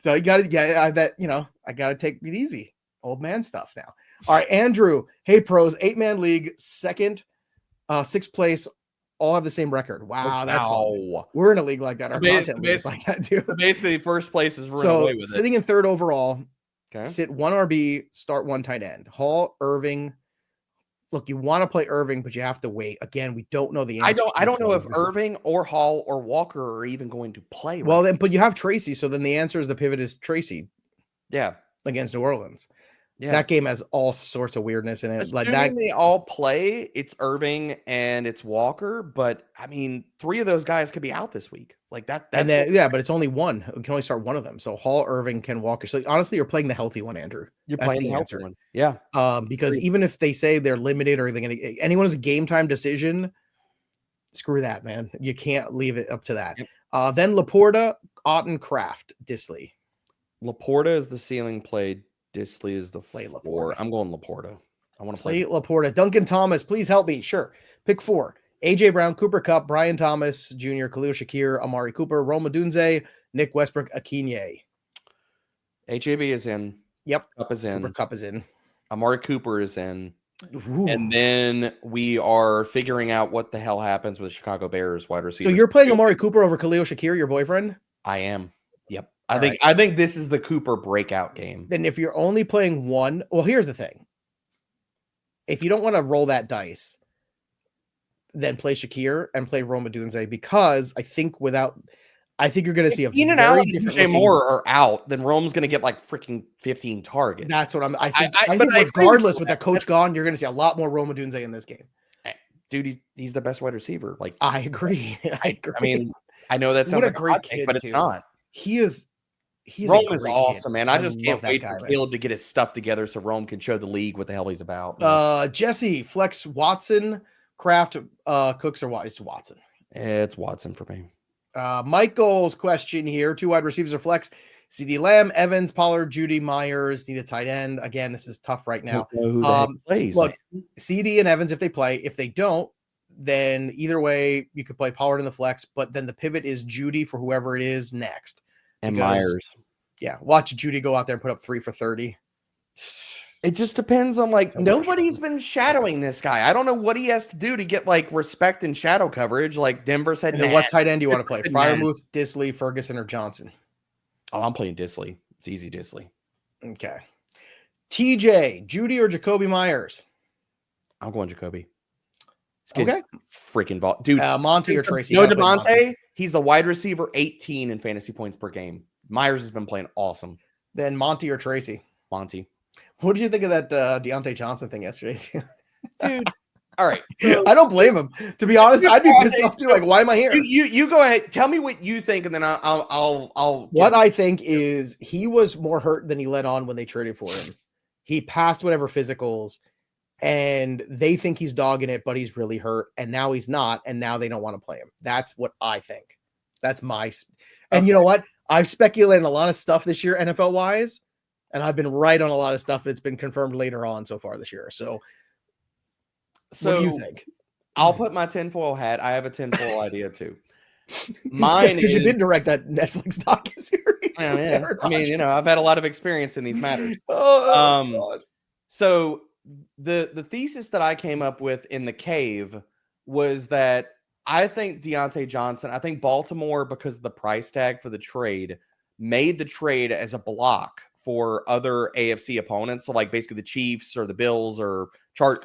S1: you got to I got to take it easy. Old man stuff now. All right, Andrew. Hey, pros, 8-man league, second, 6th place, all have the same record. Wow, that's fun. We're in a league like that. Our content is like that, too.
S2: Basically, first place is running away with it.
S1: Sitting in third overall, sit 1 RB, start 1 tight end. Hall, Irving. Look, you want to play Irving, but you have to wait. Again, we don't know the answer.
S2: I don't know if Irving or Hall or Walker are even going to play.
S1: Well, then, but you have Tracy, so then the answer is the pivot is Tracy.
S2: Yeah,
S1: against New Orleans.
S2: Yeah,
S1: that game has all sorts of weirdness in it.
S2: Assuming they all play, it's Irving and it's Walker, but I mean, 3 of those guys could be out this week. But it's only 1. We can only start 1 of them. So Hall, Irving, Ken Walker. So honestly, you're playing the healthy one, Andrew. That's playing the healthy one. Yeah.
S1: Because even if they say they're limited or they're going to anyone's game time decision, screw that, man. You can't leave it up to that. Yep. Then Laporta, Otten, Kraft, Disley.
S2: Laporta is the ceiling play. Disley is the floor. I'm going Laporta. I want to play
S1: Laporta. Duncan Thomas, please help me. Sure. Pick 4. AJ Brown, Cooper Kupp, Brian Thomas Jr., Khalil Shakir, Amari Cooper, Rome Odunze, Nick Westbrook-Ikhine.
S2: HAB is in.
S1: Yep.
S2: Kupp is in.
S1: Cooper Kupp is in.
S2: Amari Cooper is in.
S1: Ooh.
S2: And then we are figuring out what the hell happens with the Chicago Bears wide receiver.
S1: So you're playing Amari Cooper over Khalil Shakir, your boyfriend?
S2: I am. Yep. I think this is the Cooper breakout game.
S1: Then if you're only playing 1, well, here's the thing. If you don't want to roll that dice, then play Shakir and play Rome Odunze, because I think you're going to see a
S2: Keenan Allen and DJ Moore are out, then Rome's going to get freaking 15 targets.
S1: That's what I think regardless with that coach gone, you're going to see a lot more Rome Odunze in this game.
S2: Dude, he's the best wide receiver.
S1: I agree.
S2: I mean, I know that sounds like a great kid, but it's not.
S1: He is
S2: Rome is awesome, man. I just can't wait for Caleb to get his stuff together so Rome can show the league what the hell he's about.
S1: Jesse, flex Watson, Kraft, Cooks, or what? It's Watson.
S2: It's Watson for me.
S1: Michael's question here: 2 wide receivers or flex. CD Lamb, Evans, Pollard, Judy, Meyers. Need a tight end. Again, this is tough right now.
S2: Plays,
S1: look, man. CD and Evans if they play. If they don't, then either way you could play Pollard in the flex. But then the pivot is Judy for whoever it is next.
S2: And Meyers.
S1: Yeah, watch Judy go out there and put up 3 for 30.
S2: It just depends on nobody's been shadowing this guy. I don't know what he has to do to get respect and shadow coverage. Like Denver said,
S1: what tight end do you want to play? Freiermuth, Disley, Ferguson, or Johnson?
S2: Oh, I'm playing Disley. It's easy Disley.
S1: Okay. TJ, Judy or Jakobi Meyers?
S2: I'm going Jakobi.
S1: Okay.
S2: Freaking ball. Dude.
S1: Monty or Tracy?
S2: No, Devontae. He's the wide receiver 18 in fantasy points per game. Myers has been playing awesome.
S1: Then Monty or Tracy?
S2: Monty.
S1: What did you think of that Deontay Johnson thing yesterday?
S2: Dude. All right.
S1: So, I don't blame him. To be honest, I'd be pissed off too. Like, why am I here?
S2: You go ahead. Tell me what you think, and then I'll.
S1: What I think is he was more hurt than he let on when they traded for him. He passed whatever physicals, and they think he's dogging it, but he's really hurt, and now he's not, and now they don't want to play him. That's what I think. That's my. And you know what? I've speculated a lot of stuff this year, NFL wise, and I've been right on a lot of stuff that's been confirmed later on so far this year. So what do you think?
S2: I'll put my tinfoil hat. I have a tinfoil idea too. Mine
S1: because you did direct that Netflix docuseries.
S2: Yeah. I mean, I've had a lot of experience in these matters.
S1: God.
S2: So the thesis that I came up with in the cave was that I think Deontay Johnson, I think Baltimore, because of the price tag for the trade, made the trade as a block for other AFC opponents. So basically the Chiefs or the Bills or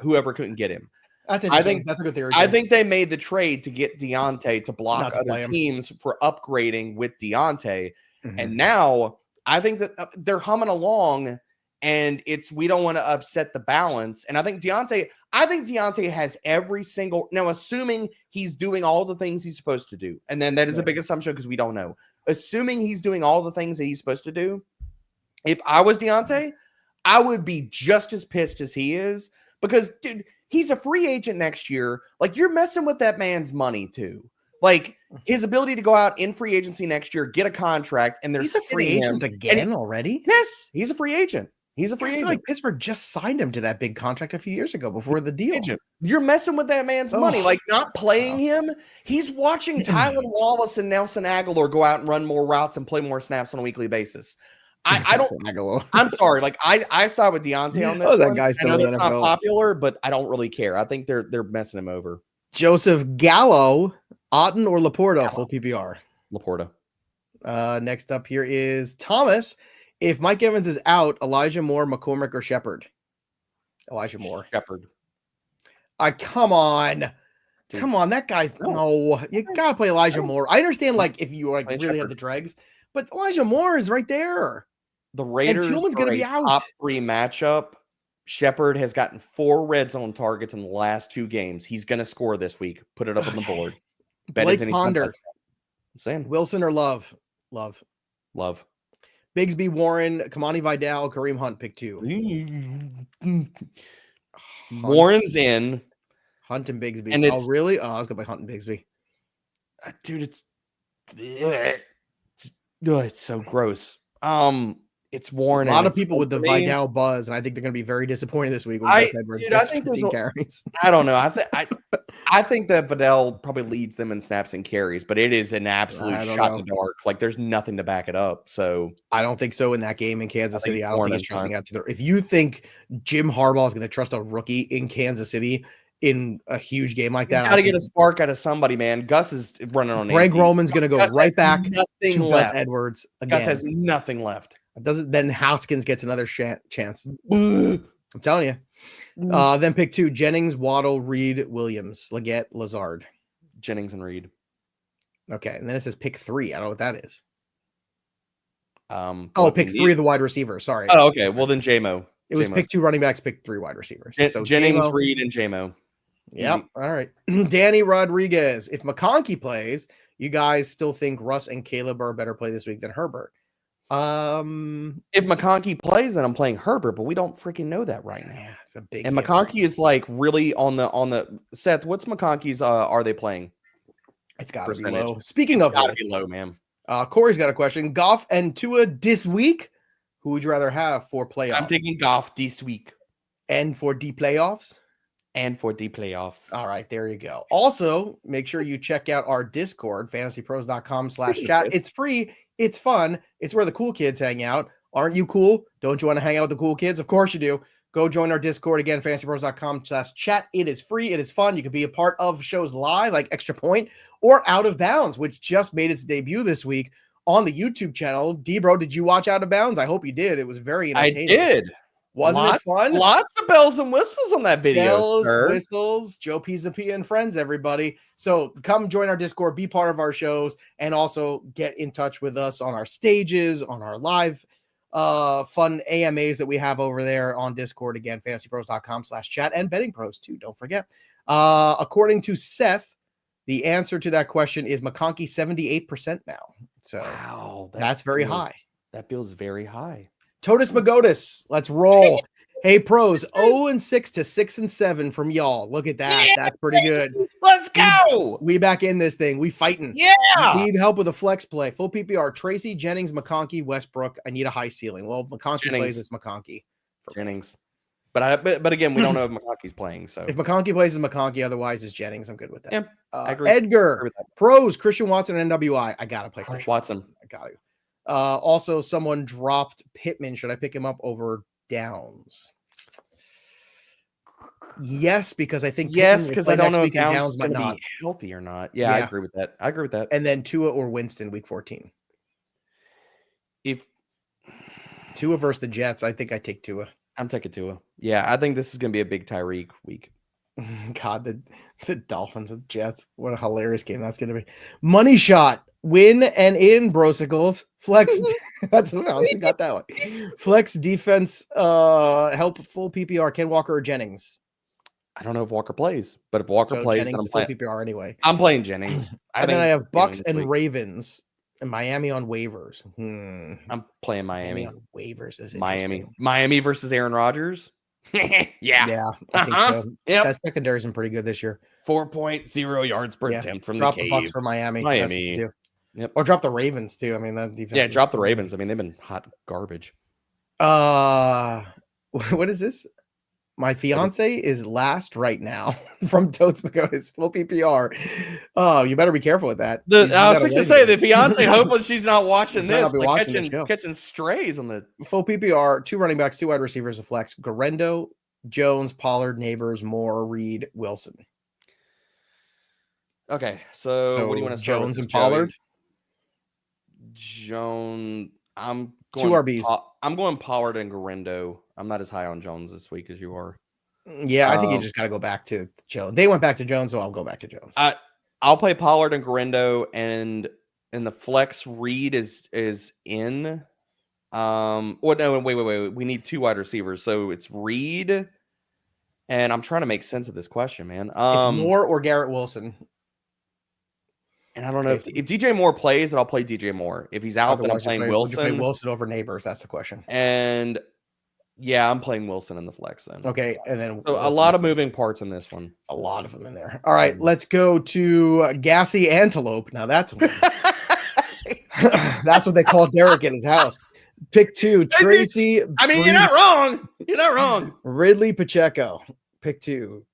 S2: whoever couldn't get him.
S1: That's a good theory.
S2: I think they made the trade to get Deontay to block other teams for upgrading with Deontay. Mm-hmm. And now I think that they're humming along, and we don't want to upset the balance. And I think Deontay has every single, now assuming he's doing all the things he's supposed to do. And then that is a big assumption because we don't know. Assuming he's doing all the things that he's supposed to do. If I was Deontay, I would be just as pissed as he is because, dude, he's a free agent next year. You're messing with that man's money too. His ability to go out in free agency next year, get a contract, and he's
S1: a free agent again already.
S2: Yes, he's a free agent. He's a free agent.
S1: Like Pittsburgh just signed him to that big contract a few years ago before the deal.
S2: You're messing with that man's money, not playing him. He's watching Tylen Wallace and Nelson Aguilar go out and run more routes and play more snaps on a weekly basis. I don't. I'm sorry. I side with Deontay on this.
S1: That guy's still
S2: I know that's not popular, but I don't really care. I think they're messing him over.
S1: Joseph Gallo, Otten or Laporta, full PPR.
S2: Laporta.
S1: Next up here is Thomas. If Mike Evans is out, Elijah Moore, McCormick, or Shepard? Elijah Moore.
S2: Shepard.
S1: Come on. Dude. Come on. That guy's no. You gotta play Elijah Moore. I understand if you really Shepard. Have the dregs, but Elijah Moore is right there.
S2: The Raiders
S1: going to be out.
S2: Top 3 matchup. Shepard has gotten 4 red zone targets in the last 2 games. He's going to score this week. Put it up on the board.
S1: Blake Ponder.
S2: I'm saying
S1: Wilson or Love. Bigsby, Warren, Kamani Vidal, Kareem Hunt, pick 2.
S2: Warren's in.
S1: Hunt and Bigsby. And really? I was going to play Hunt and Bigsby.
S2: Dude, it's so gross. It's Warren.
S1: A lot of people with the Vidal buzz, and I think they're going to be very disappointed this week.
S2: I think 15 carries. I don't know. I think that Vidal probably leads them in snaps and carries, but it is an absolute shot in the dark. There's nothing to back it up. So
S1: I don't think so in that game in Kansas City. I don't think he's trusting out to the. If you think Jim Harbaugh is going to trust a rookie in Kansas City in a huge game like that,
S2: got to get a spark out of somebody, man. Gus is running on.
S1: Greg Roman's going to go right back to Gus Edwards again.
S2: Gus has nothing left.
S1: Then Haskins gets another chance. I'm telling you. Then pick 2: Jennings, Waddle, Reed, Williams, Leggett, Lazard.
S2: Jennings and Reed.
S1: Okay, and then it says pick 3. I don't know what that is. Pick 3 of the wide receivers. Sorry.
S2: Oh, okay. Well, then JMO.
S1: It was pick 2 running backs, pick 3 wide receivers.
S2: So Jennings, Reed, and JMO.
S1: Yep. All right. Danny Rodriguez. If McConkey plays, you guys still think Russ and Caleb are a better play this week than Herbert?
S2: If McConkey plays, then I'm playing Herbert, but we don't freaking know that right now.
S1: Yeah, it's a big.
S2: And McConkey is like really on the Seth. What's McConkey's? Are they playing?
S1: It's got to be low. Speaking of,
S2: got to be low, man.
S1: Corey's got a question. Goff and Tua this week. Who would you rather have for playoffs?
S2: I'm taking Goff this week.
S1: And for D playoffs?
S2: And for D playoffs.
S1: All right, there you go. Also, make sure you check out our Discord, fantasypros.com/chat. It's free. It's fun. It's where the cool kids hang out. Aren't you cool? Don't you want to hang out with the cool kids? Of course you do. Go join our Discord again, fantasypros.com/chat. It is free. It is fun. You can be a part of shows live, like Extra Point or Out of Bounds, which just made its debut this week on the YouTube channel. D-Bro, did you watch Out of Bounds? I hope you did. It was very entertaining.
S2: I did.
S1: Wasn't it fun?
S2: Lots of bells and whistles on that video.
S1: Bells, whistles, Joe Pisapia and friends, everybody. So come join our Discord, be part of our shows, and also get in touch with us on our stages, on our live fun AMAs that we have over there on Discord. Again, fantasypros.com/chat and betting pros too. Don't forget. According to Seth, the answer to that question is McConkey 78% now. So
S2: wow,
S1: that's very high.
S2: That feels very high.
S1: Totus Magotis, let's roll. Hey, pros, 0-6 to 6-7 from y'all. Look at that. Yeah, that's pretty good.
S2: Let's go.
S1: We back in this thing. We fighting.
S2: Yeah.
S1: Need help with a flex play. Full PPR. Tracy, Jennings, McConkey, Westbrook. I need a high ceiling. Well, McConkey plays as McConkey.
S2: Jennings. But again, we don't know if McConkey's playing. So if
S1: McConkey plays as McConkey, otherwise it's Jennings. I'm good with that.
S2: Yeah, I agree.
S1: Edgar, pros, Christian Watson and NWI. I gotta play Christian
S2: Watson.
S1: I gotta. Also, someone dropped Pittman. Should I pick him up over Downs? Yes, because I think
S2: because I don't know if Downs might not be healthy or not. Yeah, I agree with that. And
S1: then Tua or Winston week 14.
S2: If
S1: Tua versus the Jets, I think I take Tua.
S2: I'm taking Tua. Yeah, I think this is going to be a big Tyreek week.
S1: God, the Dolphins and Jets. What a hilarious game that's going to be. Money shot. Win and in, brosicles. Flex. That's I also got that one. Flex defense. Help full PPR. Ken Walker or Jennings?
S2: I don't know if Walker plays, but if Walker plays,
S1: Jennings,
S2: then I'm playing
S1: PPR anyway.
S2: I'm playing Jennings.
S1: And then I have Bucks and Ravens and Miami on waivers.
S2: I'm playing Miami
S1: on waivers. Is
S2: Miami versus Aaron Rodgers.
S1: Yeah, I think so. Yeah, that secondary isn't pretty good this year.
S2: 4.0 yards per attempt from the cave.
S1: Drop the Bucks for Miami.
S2: Yep.
S1: Or drop the Ravens too. I mean, that defense.
S2: Yeah, drop the Ravens. I mean, they've been hot garbage.
S1: What is this? My fiance is last right now from Totes Pagoda's full PPR. Oh, you better be careful with that.
S2: I was fixing to say the fiance. Hopefully, she's not watching this. Like catching strays on the
S1: full PPR. 2 running backs, 2 wide receivers, a flex. Garendo, Jones, Pollard, Neighbors, Moore, Reed, Wilson.
S2: Okay, so what do you want to start
S1: Jones with? And Pollard?
S2: Jones. I'm
S1: going 2 RBs.
S2: I'm going Pollard and Garendo. I'm not as high on Jones this week as you are.
S1: Yeah, I think you just got to go back to Jones. They went back to Jones, so I'll go back to Jones.
S2: I'll play Pollard and Garendo, and the flex Reed is in. No, wait. We need 2 wide receivers, so it's Reed, and I'm trying to make sense of this question, man.
S1: It's Moore or Garrett Wilson.
S2: And I don't know if DJ Moore plays, then I'll play DJ Moore. If he's out, then I'm playing Wilson.
S1: Would you play Wilson over Neighbors? That's the question.
S2: And yeah, I'm playing Wilson in the flex then.
S1: Okay, and then
S2: so a lot of moving parts in this one.
S1: A lot of them in there. All right, let's go to Gassy Antelope. Now that's that's what they call Derek in his house. Pick 2, Tracy.
S2: I mean, Brees, you're not wrong. You're not wrong.
S1: Ridley Pacheco. Pick 2.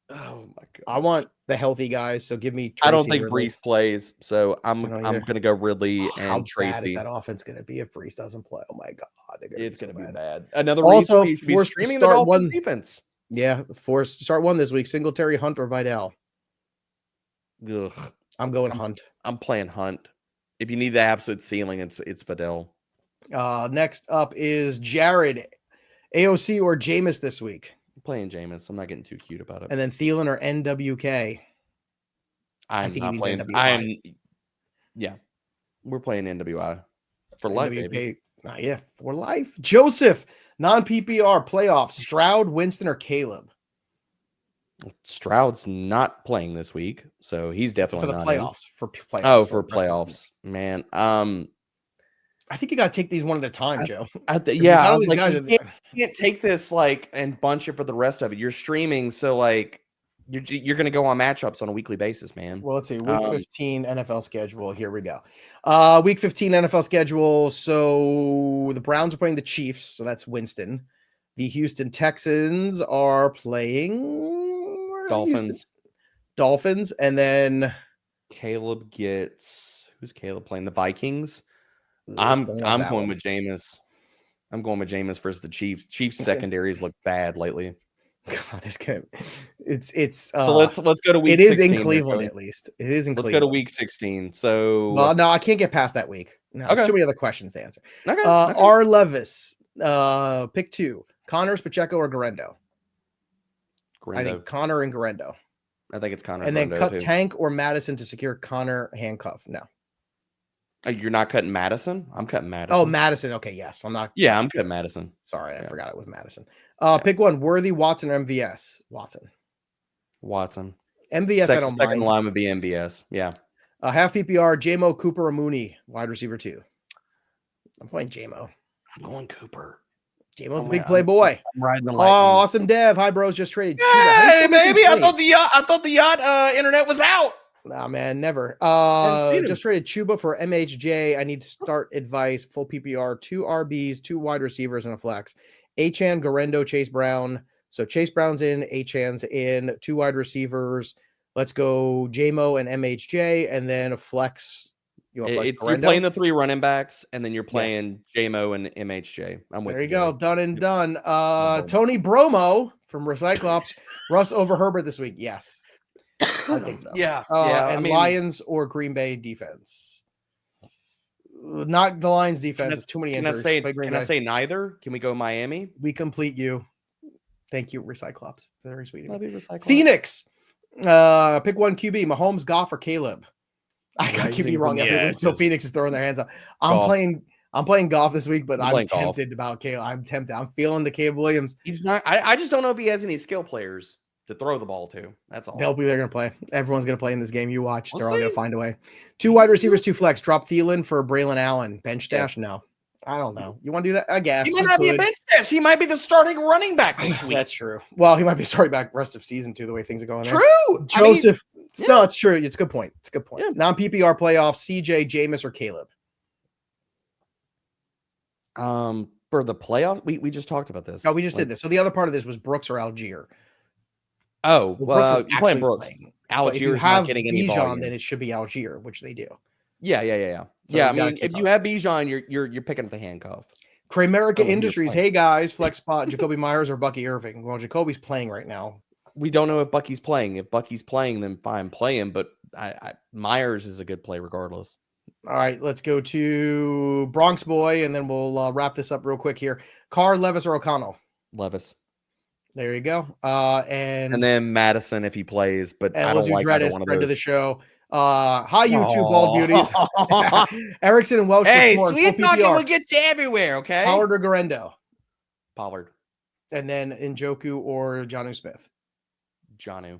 S2: Oh my god.
S1: I want the healthy guys, so give me Tracy.
S2: I don't think Brees plays, so I'm gonna go Ridley and Tracy.
S1: How bad is that offense gonna be if Brees doesn't play? Oh my god,
S2: it's gonna be bad. Another
S1: also
S2: reason
S1: forced to
S2: streaming
S1: start
S2: the
S1: one
S2: defense.
S1: Yeah, forced to start one this week. Singletary, Hunt, or Vidal.
S2: Ugh.
S1: I'm going Hunt.
S2: I'm playing Hunt. If you need the absolute ceiling, it's Vidal.
S1: Next up is Jared, AOC or Jameis this week.
S2: I'm playing Jameis. I'm not getting too cute about it.
S1: And then Thielen or NWK.
S2: I'm not playing. NWI. Yeah, we're playing NWI for life, baby.
S1: Yeah, for life. Joseph, non-PPR playoffs. Stroud, Winston, or Caleb.
S2: Stroud's not playing this week, so he's definitely
S1: for the
S2: not
S1: playoffs. For playoffs.
S2: Oh, for playoffs, man.
S1: I think you got to take these one at a time, Joe.
S2: Yeah, I was like, you can't take this like and bunch it for the rest of it. You're streaming, so like you're going to go on matchups on a weekly basis, man.
S1: Well, let's see. Week 15 NFL schedule. Here we go. Week 15 NFL schedule. So the Browns are playing the Chiefs. So that's Winston. The Houston Texans are playing Dolphins. And then
S2: Caleb gets who's Caleb playing? The Vikings. I'm going with Jameis. I'm going with Jameis versus the Chiefs. Chiefs secondaries look bad lately.
S1: God,
S2: so let's go to week 16.
S1: It is in Cleveland at least. It is in Cleveland.
S2: Let's go to week 16. So
S1: no, I can't get past that week. No,
S2: okay.
S1: There's too many other questions to answer.
S2: Okay.
S1: R. Levis, pick 2. Connors, Pacheco, or Garendo? I think Connor and Garendo.
S2: I think it's Connor.
S1: And then cut Tank or Madison to secure Connor handcuff. No.
S2: You're not cutting Madison? I'm cutting Madison.
S1: Oh, Madison. Okay, yes. I'm not.
S2: Yeah, I'm cutting Madison.
S1: Sorry, I forgot it was Madison. Pick 1. Worthy, Watson, or MVS? Watson. MVS, I don't mind.
S2: Second line would be MVS. Yeah.
S1: Half PPR, JMO, Cooper, or Mooney, wide receiver 2. I'm playing JMO.
S2: I'm going Cooper.
S1: JMO's a big play boy.
S2: I'm riding the
S1: lightning. Awesome Dev. Hi, bros. Just traded.
S2: Hey, baby. I thought the yacht internet was out.
S1: Nah, man, never. Just traded Chuba for MHJ. I need to start advice. Full PPR, 2 RBs, 2 wide receivers, and a flex. Achane, Garendo, Chase Brown. So Chase Brown's in, Achane's in, 2 wide receivers. Let's go JMO and MHJ, and then a flex. You're
S2: playing the 3 running backs, and then you're playing JMO and MHJ. I'm with you.
S1: There you go. Done and done. Tony Bromo from Recyclops. Russ over Herbert this week. Yes. I think so.
S2: Yeah.
S1: Lions or Green Bay defense. Not the Lions defense. It's too many injuries.
S2: Can I say neither? Can we go Miami?
S1: We complete you. Thank you, Recyclops. Very sweet.
S2: Love you, Recyclops.
S1: Phoenix. Pick 1 QB. Mahomes, Goff, or Caleb. I got QB wrong every week, so Phoenix is throwing their hands up. I'm playing Goff this week, but I'm tempted about Caleb. I'm tempted. I'm feeling the Caleb Williams.
S2: He's not. I just don't know if he has any skill players to throw the ball to. That's all.
S1: They're going to play. Everyone's going to play in this game. You watch. They're all going to find a way. 2 wide receivers, 2 flex. Drop Thielen for Braylon Allen. Bench stash? No. I don't know. You want to do that? I guess.
S2: He might not be a bench stash. He might be the starting running back this week.
S1: That's true. Well, he might be starting back rest of season too, the way things are going.
S2: True.
S1: Joseph. No, it's true. It's a good point. It's a good point. Yeah. Non-PPR playoff, CJ, Jameis, or Caleb?
S2: For the playoff, we just talked about this.
S1: Oh, we just did this. So the other part of this was Brooks or Algier.
S2: Oh, well, you're playing Brooks. Algier's not getting any volume.
S1: Then it should be Algier, which they do.
S2: Yeah. So I mean, if you have Bijan, you're picking up the handcuff.
S1: Kramerica Industries. Hey guys, flex spot Jakobi Meyers or Bucky Irving. Well, Jacoby's playing right now.
S2: We don't know if Bucky's playing. If Bucky's playing, then fine, play him. But Meyers is a good play regardless.
S1: All right, let's go to Bronx Boy, and then we'll wrap this up real quick here. Carr, Levis, or O'Connell?
S2: Levis.
S1: There you go. And
S2: then Madison if he plays, but I
S1: we'll
S2: don't
S1: do
S2: like either
S1: Dreadis,
S2: one of
S1: friend
S2: those.
S1: of the show. Hi, you 2 bald beauties. Erickson and Welsh.
S2: Hey, sweet talking will get you everywhere, okay?
S1: Pollard or Garendo?
S2: Pollard.
S1: And then Njoku or Jonnu Smith?
S2: Jonnu.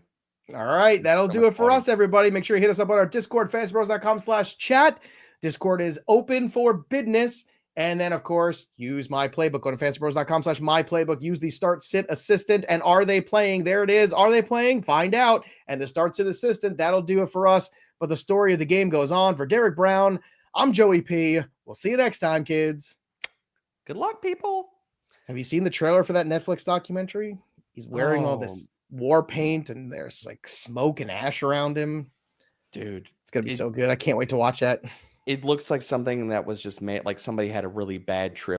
S1: All right, that'll do it for us, everybody. Make sure you hit us up on our Discord, fantasypros.com/chat. Discord is open for business. And then, of course, use my playbook. Go to fantasypros.com/myplaybook. Use the start sit assistant. And are they playing? There it is. Are they playing? Find out. And the start sit assistant, that'll do it for us. But the story of the game goes on. For Derek Brown, I'm Joey P. We'll see you next time, kids.
S2: Good luck, people.
S1: Have you seen the trailer for that Netflix documentary? He's wearing all this war paint, and there's like smoke and ash around him.
S2: Dude,
S1: it's going to be so good. I can't wait to watch that.
S2: It looks like something that was just made, like somebody had a really bad trip